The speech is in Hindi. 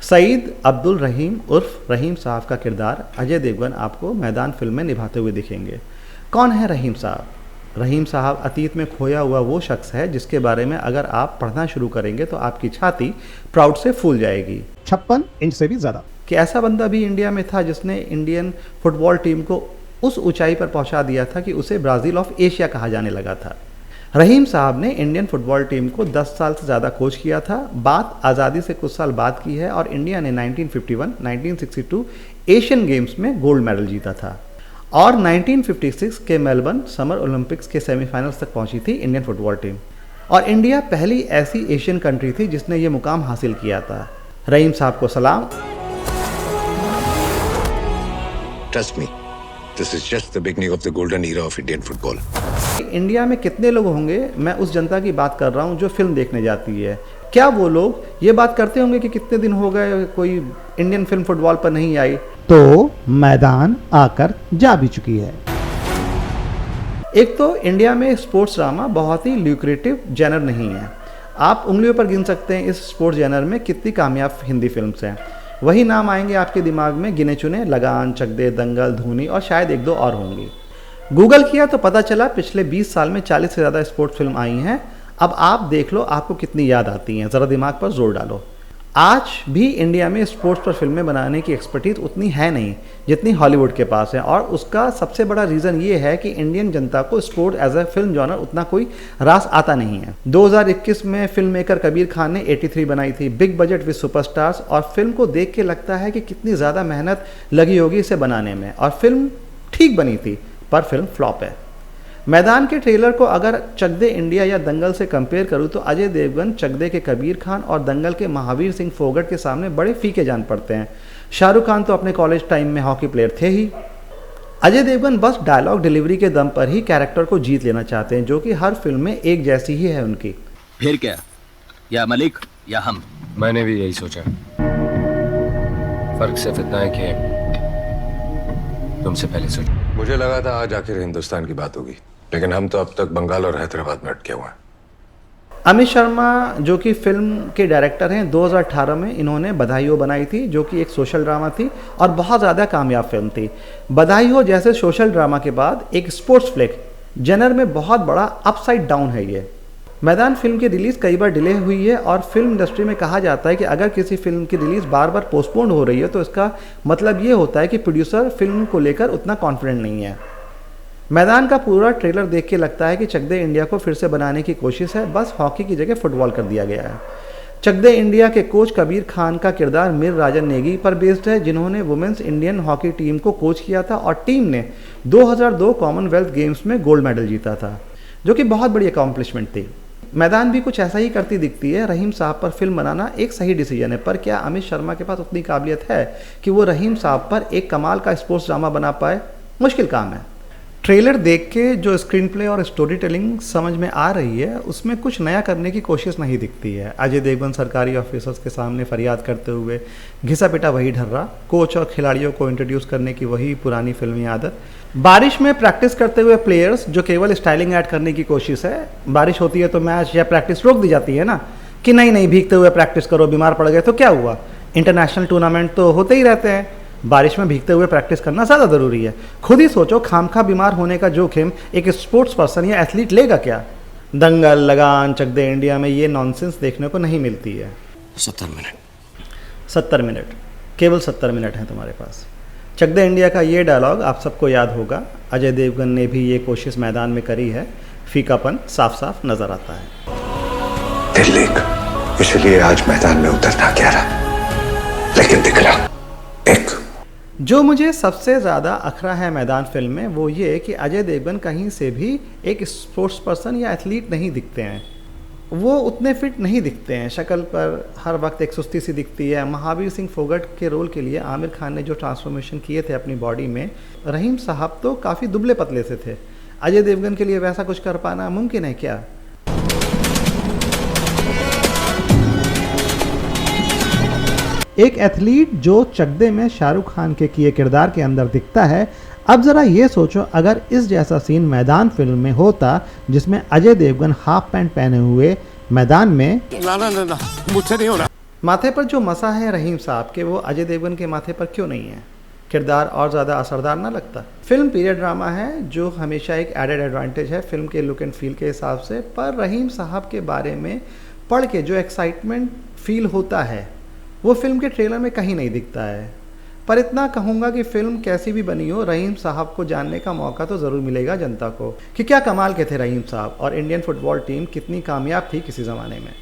सईद अब्दुल रहीम उर्फ रहीम साहब का किरदार अजय देवगन आपको मैदान फिल्म में निभाते हुए दिखेंगे। कौन है रहीम साहब? रहीम साहब अतीत में खोया हुआ वो शख्स है जिसके बारे में अगर आप पढ़ना शुरू करेंगे तो आपकी छाती प्राउड से फूल जाएगी। 56 इंच से भी ज़्यादा। कि ऐसा बंदा भी इंडिया में था जिसने इंडियन फुटबॉल टीम को उस ऊंचाई पर पहुंचा दिया था कि उसे ब्राज़ील ऑफ एशिया कहा जाने लगा था। रहीम साहब ने इंडियन फुटबॉल टीम को 10 साल से ज़्यादा कोच किया था। बात आज़ादी से कुछ साल बाद की है और इंडिया ने 1951, 1962 एशियन गेम्स में गोल्ड मेडल जीता था और 1956 के मेलबर्न समर ओलंपिक्स के सेमीफाइनल्स तक पहुंची थी इंडियन फुटबॉल टीम और इंडिया पहली ऐसी एशियन कंट्री थी जिसने ये मुकाम हासिल किया था। रहीम साहब को सलाम। Trust me, this is just the beginning of the golden era of Indian football. India में कितने लोग होंगे, मैं उस जनता की बात कर रहा हूँ जो फिल्म देखने जाती है। क्या वो लोग ये बात करते होंगे कि कितने दिन हो गए कोई इंडियन फिल्म फुटबॉल पर नहीं आई? तो मैदान आकर जा भी चुकी है। एक तो इंडिया में स्पोर्ट्स ड्रामा बहुत ही ल्यूक्रेटिव जेनर नहीं है। आप उंगलियों पर गिन सकते हैं इस स्पोर्ट्स जेनर में कितनी कामयाब हिंदी फिल्म्स हैं। वही नाम आएंगे आपके दिमाग में गिने चुने, लगान, चक दे, दंगल, धोनी और शायद एक दो और होंगी। गूगल किया तो पता चला पिछले 20 साल में 40 से ज़्यादा स्पोर्ट्स फिल्म आई हैं। अब आप देख लो आपको कितनी याद आती हैं, ज़रा दिमाग पर जोर डालो। आज भी इंडिया में स्पोर्ट्स पर फिल्में बनाने की एक्सपर्टीज़ उतनी है नहीं जितनी हॉलीवुड के पास है और उसका सबसे बड़ा रीज़न ये है कि इंडियन जनता को sport as a film genre उतना कोई रास आता नहीं है। 2021 में फिल्म मेकर कबीर खान ने 83 बनाई थी, बिग बजट विद सुपरस्टार्स, और फिल्म को देख के लगता है कि कितनी ज़्यादा मेहनत लगी होगी इसे बनाने में, और फिल्म ठीक बनी थी पर फिल्म फ्लॉप है। मैदान के ट्रेलर को अगर चक दे इंडिया या दंगल से कंपेयर करूं तो अजय देवगन चक दे के कबीर खान और दंगल के महावीर सिंह फोगट के सामने बड़े फीके जान पड़ते हैं। शाहरुख खान तो अपने कॉलेज टाइम में हॉकी प्लेयर थे ही। अजय देवगन बस डायलॉग डिलीवरी के दम पर ही कैरेक्टर को जीत लेना चाहते हैं, जो कि हर फिल्म में एक जैसी ही है उनकी। फिर क्या, या मलिक या हम। मैंने भी यही सोचा। फर्क सिर्फ इतना है कि तुमसे पहले सोचा। मुझे लगा था आज आखिर हिंदुस्तान की बात होगी, लेकिन हम तो अब तक बंगाल और हैदराबाद में अटके हुए हैं। अमित शर्मा जो कि फिल्म के डायरेक्टर हैं, 2018 में इन्होंने बधाई हो बनाई थी जो कि एक सोशल ड्रामा थी और बहुत ज़्यादा कामयाब फिल्म थी। बधाई हो जैसे सोशल ड्रामा के बाद एक स्पोर्ट्स फ्लिक जेनर में बहुत बड़ा अपसाइड डाउन है ये। मैदान फिल्म की रिलीज़ कई बार डिले हुई है और फिल्म इंडस्ट्री में कहा जाता है कि अगर किसी फिल्म की रिलीज़ बार बार पोस्टपोन्ड हो रही है तो इसका मतलब ये होता है कि प्रोड्यूसर फिल्म को लेकर उतना कॉन्फिडेंट नहीं है। मैदान का पूरा ट्रेलर देख के लगता है कि चक दे इंडिया को फिर से बनाने की कोशिश है, बस हॉकी की जगह फुटबॉल कर दिया गया है। चक दे इंडिया के कोच कबीर खान का किरदार मीर राजन नेगी पर बेस्ड है, जिन्होंने वुमेंस इंडियन हॉकी टीम को कोच किया था और टीम ने 2002 कॉमनवेल्थ गेम्स में गोल्ड मेडल जीता था, जो कि बहुत बड़ी अकॉम्प्लिशमेंट थी। मैदान भी कुछ ऐसा ही करती दिखती है। रहीम साहब पर फिल्म बनाना एक सही डिसीजन है, पर क्या अमित शर्मा के पास उतनी काबिलियत है कि वो रहीम साहब पर एक कमाल का स्पोर्ट्स ड्रामा बना पाए? मुश्किल काम है। ट्रेलर देख के जो स्क्रीन प्ले और स्टोरी टेलिंग समझ में आ रही है उसमें कुछ नया करने की कोशिश नहीं दिखती है। अजय देवगन सरकारी ऑफिसर्स के सामने फरियाद करते हुए घिसा पिटा वही ढर्रा, कोच और खिलाड़ियों को इंट्रोड्यूस करने की वही पुरानी फिल्मी आदत, बारिश में प्रैक्टिस करते हुए प्लेयर्स जो केवल स्टाइलिंग ऐड करने की कोशिश है। बारिश होती है तो मैच या प्रैक्टिस रोक दी जाती है ना, कि नहीं भीगते हुए प्रैक्टिस करो, बीमार पड़ गए तो क्या हुआ, इंटरनेशनल टूर्नामेंट तो होते ही रहते हैं, बारिश में भीगते हुए प्रैक्टिस करना ज़्यादा ज़रूरी है। खुद ही सोचो, खामखा बीमार होने का जोखिम एक स्पोर्ट्स पर्सन या एथलीट लेगा क्या? दंगल, लगान, चक दे इंडिया में ये नॉनसेंस देखने को नहीं मिलती है। 70 मिनट, केवल 70 मिनट हैं तुम्हारे पास। चक दे इंडिया का ये डायलॉग आप सबको याद होगा। अजय देवगन ने भी ये कोशिश मैदान में करी है, फीकापन साफ साफ नजर आता है। दिल लेक, इसलिए आज मैदान में उतरना क्या रहा, लेकिन दिख रहा एक। जो मुझे सबसे ज़्यादा अखरा है मैदान फिल्म में वो ये कि अजय देवगन कहीं से भी एक स्पोर्ट्स पर्सन या एथलीट नहीं दिखते हैं। वो उतने फिट नहीं दिखते हैं, शक्ल पर हर वक्त एक सुस्ती सी दिखती है। महावीर सिंह फोगट के रोल के लिए आमिर खान ने जो ट्रांसफॉर्मेशन किए थे अपनी बॉडी में, रहीम साहब तो काफ़ी दुबले पतले से थे। अजय देवगन के लिए वैसा कुछ कर पाना मुमकिन है क्या? एक एथलीट जो चक दे में शाहरुख खान के किए किरदार के अंदर दिखता है। अब जरा ये सोचो, अगर इस जैसा सीन मैदान फिल्म में होता जिसमें अजय देवगन हाफ पैंट पहने हुए मैदान में ना मुझसे नहीं हो रहा। माथे पर जो मसा है रहीम साहब के, वो अजय देवगन के माथे पर क्यों नहीं है? किरदार और ज़्यादा असरदार ना लगता? फिल्म पीरियड ड्रामा है जो हमेशा एक एडेड एडवांटेज है फिल्म के लुक एंड फील के हिसाब से, पर रहीम साहब के बारे में पढ़ के जो एक्साइटमेंट फील होता है वो फिल्म के ट्रेलर में कहीं नहीं दिखता है। पर इतना कहूँगा कि फ़िल्म कैसी भी बनी हो, रहीम साहब को जानने का मौका तो ज़रूर मिलेगा जनता को कि क्या कमाल के थे रहीम साहब और इंडियन फुटबॉल टीम कितनी कामयाब थी किसी ज़माने में।